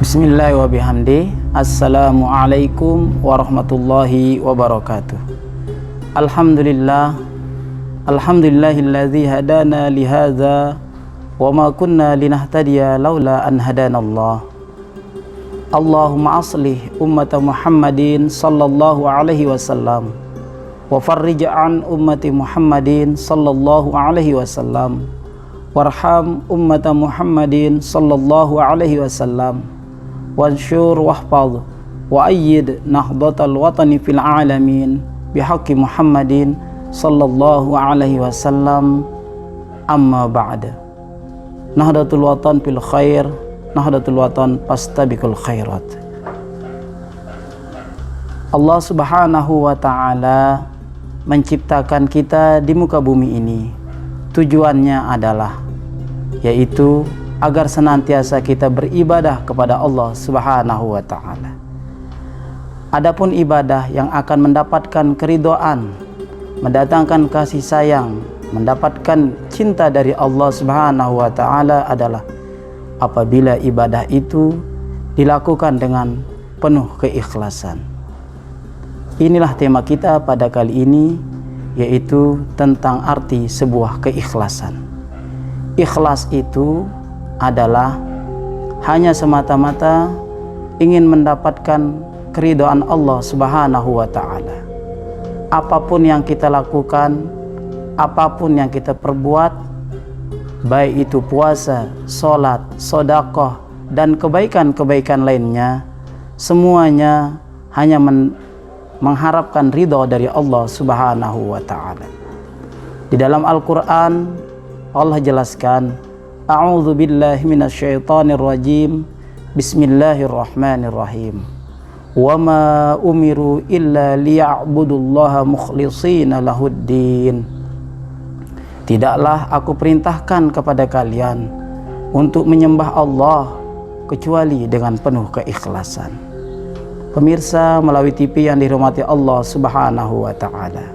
Bismillah wa bihamdi. Assalamualaikum warahmatullahi wabarakatuh. Alhamdulillah. Alhamdulillahilladzi hadana lihadza wa ma kunna linahtadiya laula an hadanallah. Allahumma aslih ummata Muhammadin sallallahu alaihi wasallam wa farrij an ummati Muhammadin sallallahu alaihi wasallam warham ummata Muhammadin sallallahu alaihi wasallam wansyur wahfadh wa ayyid nahdatal watani fil alamin bihaqqi Muhammadin sallallahu alaihi wasallam. Amma ba'da. Nahdatul watan fil khair, nahdatul watan pastabiqul khairat. Allah Subhanahu wa taala menciptakan kita di muka bumi ini. Tujuannya adalah yaitu agar senantiasa kita beribadah kepada Allah Subhanahu wa taala. Adapun ibadah yang akan mendapatkan keridhaan, mendatangkan kasih sayang, mendapatkan cinta dari Allah Subhanahu wa taala adalah apabila ibadah itu dilakukan dengan penuh keikhlasan. Inilah tema kita pada kali ini, yaitu tentang arti sebuah keikhlasan. Ikhlas itu adalah hanya semata-mata ingin mendapatkan keridhaan Allah Subhanahu wa taala. Apapun yang kita lakukan, apapun yang kita perbuat, baik itu puasa, sholat, sedekah, dan kebaikan-kebaikan lainnya, semuanya hanya mengharapkan ridha dari Allah Subhanahu wa taala. Di dalam Al-Qur'an Allah jelaskan, A'udzu billahi minasyaitonir rajim. Bismillahirrahmanirrahim. Wa ma umiru illa liya'budullaha mukhlishina lahuddin. Tidaklah aku perintahkan kepada kalian untuk menyembah Allah kecuali dengan penuh keikhlasan. Pemirsa melalui TV yang dirahmati Allah Subhanahu wa taala.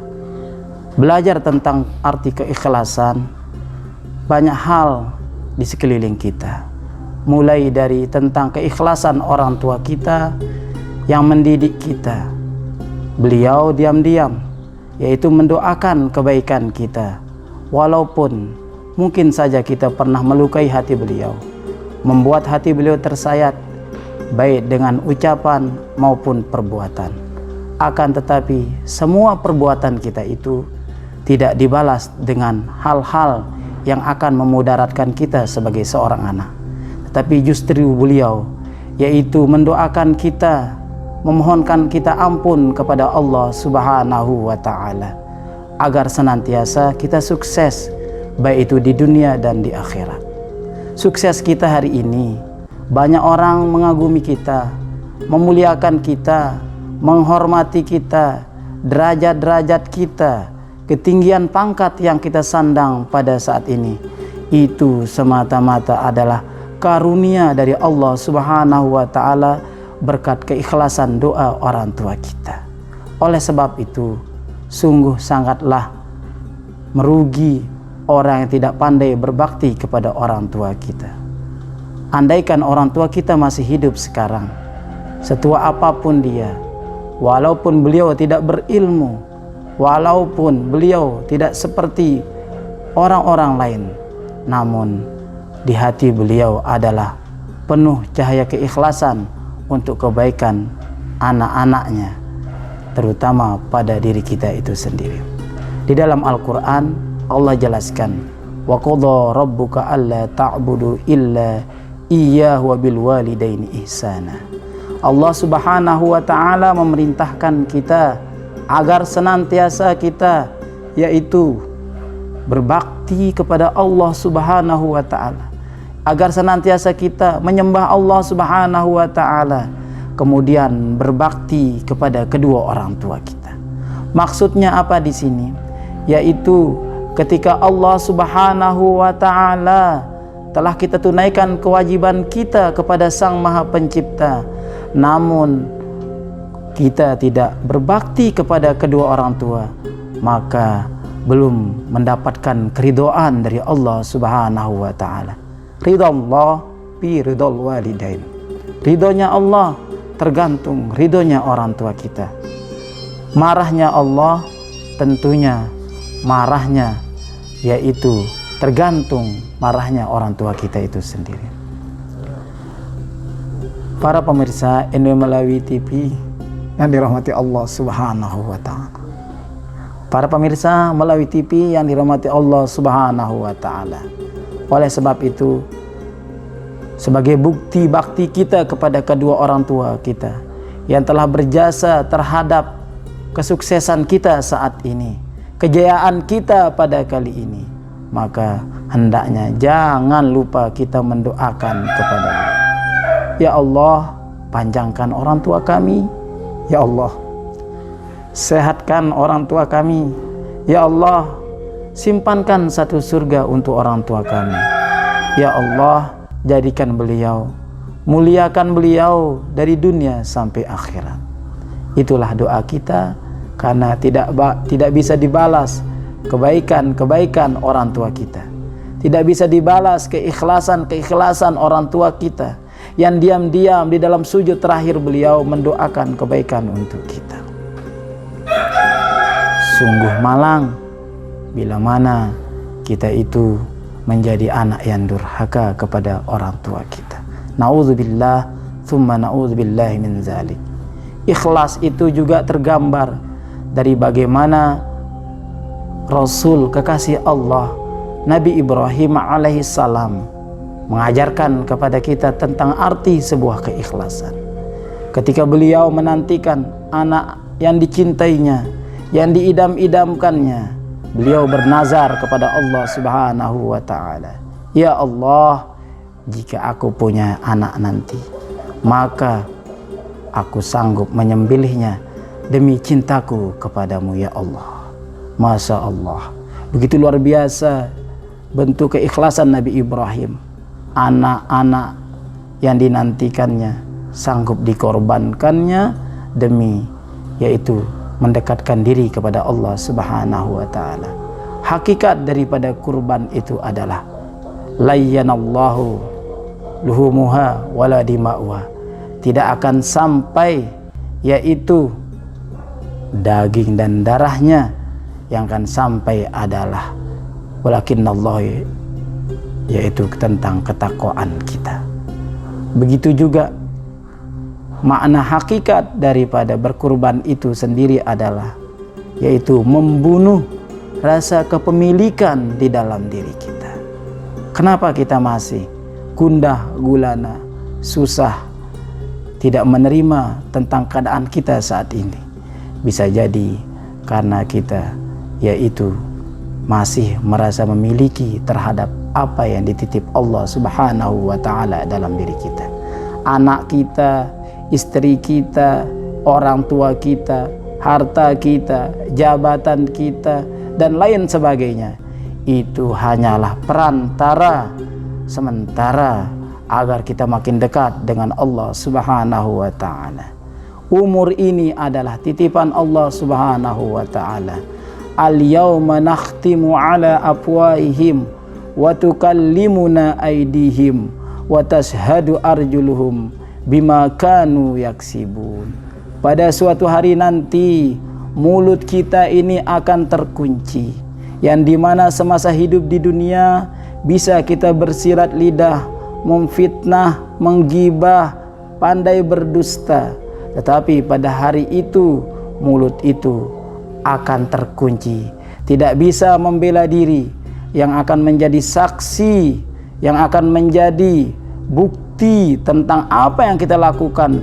Belajar tentang arti keikhlasan, banyak hal di sekeliling kita. Mulai dari tentang keikhlasan orang tua kita yang mendidik kita. Beliau diam-diam yaitu mendoakan kebaikan kita, walaupun mungkin saja kita pernah melukai hati beliau, membuat hati beliau tersayat baik dengan ucapan maupun perbuatan. Akan tetapi semua perbuatan kita itu tidak dibalas dengan hal-hal yang akan memudaratkan kita sebagai seorang anak, tetapi justru beliau yaitu mendoakan kita, memohonkan kita ampun kepada Allah Subhanahu wa taala agar senantiasa kita sukses baik itu di dunia dan di akhirat. Sukses kita hari ini, banyak orang mengagumi kita, memuliakan kita, menghormati kita, derajat-derajat kita, ketinggian pangkat yang kita sandang pada saat ini, itu semata-mata adalah karunia dari Allah Subhanahu wa taala berkat keikhlasan doa orang tua kita. Oleh sebab itu, sungguh sangatlah merugi orang yang tidak pandai berbakti kepada orang tua kita. Andaikan orang tua kita masih hidup sekarang, setua apapun dia, walaupun beliau tidak berilmu, walaupun beliau tidak seperti orang-orang lain, namun di hati beliau adalah penuh cahaya keikhlasan untuk kebaikan anak-anaknya, terutama pada diri kita itu sendiri. Di dalam Al-Quran Allah jelaskan, wa qadha rabbuka alla ta'budu illa iyyahu wa bil walidaini ihsana. Allah Subhanahu wa taala memerintahkan kita agar senantiasa kita yaitu berbakti kepada Allah Subhanahu wa taala, agar senantiasa kita menyembah Allah Subhanahu wa taala, kemudian berbakti kepada kedua orang tua kita. Maksudnya apa di sini? Yaitu ketika Allah Subhanahu wa taala telah kita tunaikan kewajiban kita kepada Sang Maha Pencipta, namun kita tidak berbakti kepada kedua orang tua, maka belum mendapatkan keridhaan dari Allah Subhanahu wa taala. Ridha Allah bi ridhal walidain. Ridhonya Allah tergantung ridhonya orang tua kita. Marahnya Allah tentunya marahnya yaitu tergantung marahnya orang tua kita itu sendiri. Para pemirsa Indomalawi TV yang dirahmati Allah Subhanahu wa Ta'ala. Para pemirsa Malawi TV yang dirahmati Allah Subhanahu wa Ta'ala. Oleh sebab itu, sebagai bukti bakti kita kepada kedua orang tua kita yang telah berjasa terhadap kesuksesan kita saat ini, kejayaan kita pada kali ini, maka hendaknya jangan lupa kita mendoakan kepada-Nya. Ya Allah, panjangkan orang tua kami. Ya Allah, sehatkan orang tua kami. Ya Allah, simpankan satu surga untuk orang tua kami. Ya Allah, jadikan beliau, muliakan beliau dari dunia sampai akhirat. Itulah doa kita, karena tidak bisa dibalas kebaikan orang tua kita. Tidak bisa dibalas keikhlasan orang tua kita yang diam-diam di dalam sujud terakhir beliau mendoakan kebaikan untuk kita. Sungguh malang bila mana kita itu menjadi anak yang durhaka kepada orang tua kita. Na'udzubillah, thumma na'udzubillahi min zalik. Ikhlas itu juga tergambar dari bagaimana Rasul kekasih Allah Nabi Ibrahim alaihissalam mengajarkan kepada kita tentang arti sebuah keikhlasan. Ketika beliau menantikan anak yang dicintainya, yang diidam-idamkannya, beliau bernazar kepada Allah Subhanahu wa Ta'ala, ya Allah, jika aku punya anak nanti, maka aku sanggup menyembelihnya demi cintaku kepadamu ya Allah. Masya Allah, begitu luar biasa bentuk keikhlasan Nabi Ibrahim. Anak-anak yang dinantikannya sanggup dikorbankannya demi yaitu mendekatkan diri kepada Allah Subhanahu wa Ta'ala. Hakikat daripada kurban itu adalah layyanallahu luhumuha wala dima'uha. Tidak akan sampai yaitu daging dan darahnya, yang akan sampai adalah walakinnallahi, yaitu tentang ketakwaan kita. Begitu juga makna hakikat daripada berkurban itu sendiri adalah yaitu membunuh rasa kepemilikan di dalam diri kita. Kenapa kita masih gundah gulana, susah, tidak menerima tentang keadaan kita saat ini? Bisa jadi karena kita yaitu masih merasa memiliki terhadap apa yang dititip Allah Subhanahu wa Ta'ala dalam diri kita. Anak kita, istri kita, orang tua kita, harta kita, jabatan kita, dan lain sebagainya, itu hanyalah perantara sementara agar kita makin dekat dengan Allah Subhanahu wa Ta'ala. Umur ini adalah titipan Allah Subhanahu wa Ta'ala. Al-yawma nakhtimu ala afwaihim wa tukallimuna aydihim wa tashhadu arjuluhum bima kanu yaksibun. Pada suatu hari nanti mulut kita ini akan terkunci, yang dimana semasa hidup di dunia bisa kita bersirat lidah, memfitnah, menggibah, pandai berdusta, tetapi pada hari itu mulut itu akan terkunci, tidak bisa membela diri, yang akan menjadi saksi, yang akan menjadi bukti tentang apa yang kita lakukan,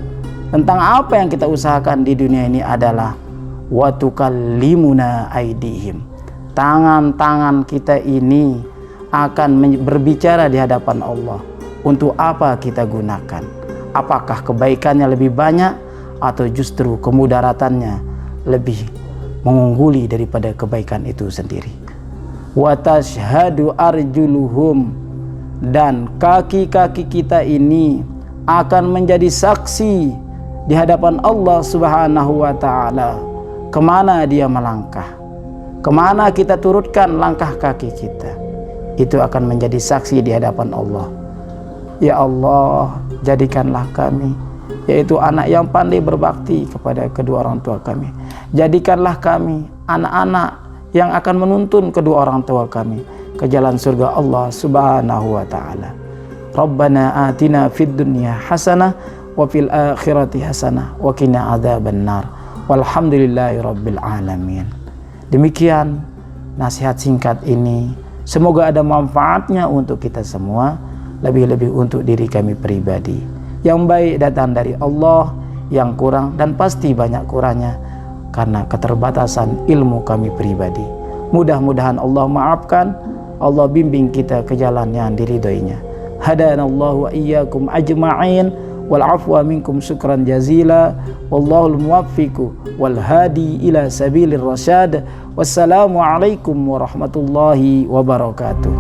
tentang apa yang kita usahakan di dunia ini adalah wa tukallimuna aydihim. Tangan-tangan kita ini akan berbicara di hadapan Allah. Untuk apa kita gunakan? Apakah kebaikannya lebih banyak atau justru kemudaratannya lebih mengungguli daripada kebaikan itu sendiri? Wa tashhadu arjuluhum, dan kaki-kaki kita ini akan menjadi saksi di hadapan Allah Subhanahu wa Ta'ala. Kemana dia melangkah, kemana kita turutkan langkah kaki kita, itu akan menjadi saksi di hadapan Allah. Ya Allah, jadikanlah kami yaitu anak yang pandai berbakti kepada kedua orang tua kami. Jadikanlah kami anak-anak yang akan menuntun kedua orang tua kami ke jalan surga Allah Subhanahu wa taala. Rabbana atina fid dunya hasanah wa fil akhirati hasanah wa qina adzabannar. Walhamdulillahi rabbil alamin. Demikian nasihat singkat ini. Semoga ada manfaatnya untuk kita semua, lebih-lebih untuk diri kami pribadi. Yang baik datang dari Allah, yang kurang dan pasti banyak kurangnya karena keterbatasan ilmu kami pribadi. Mudah-mudahan Allah maafkan, Allah bimbing kita ke jalan yang diridhoinya. Hadanallahu wa iyyakum ajma'in wal afwa minkum syukran jazila wallahul muwaffiqu wal hadi ila sabilir rasyad. Wassalamu alaikum warahmatullahi wabarakatuh.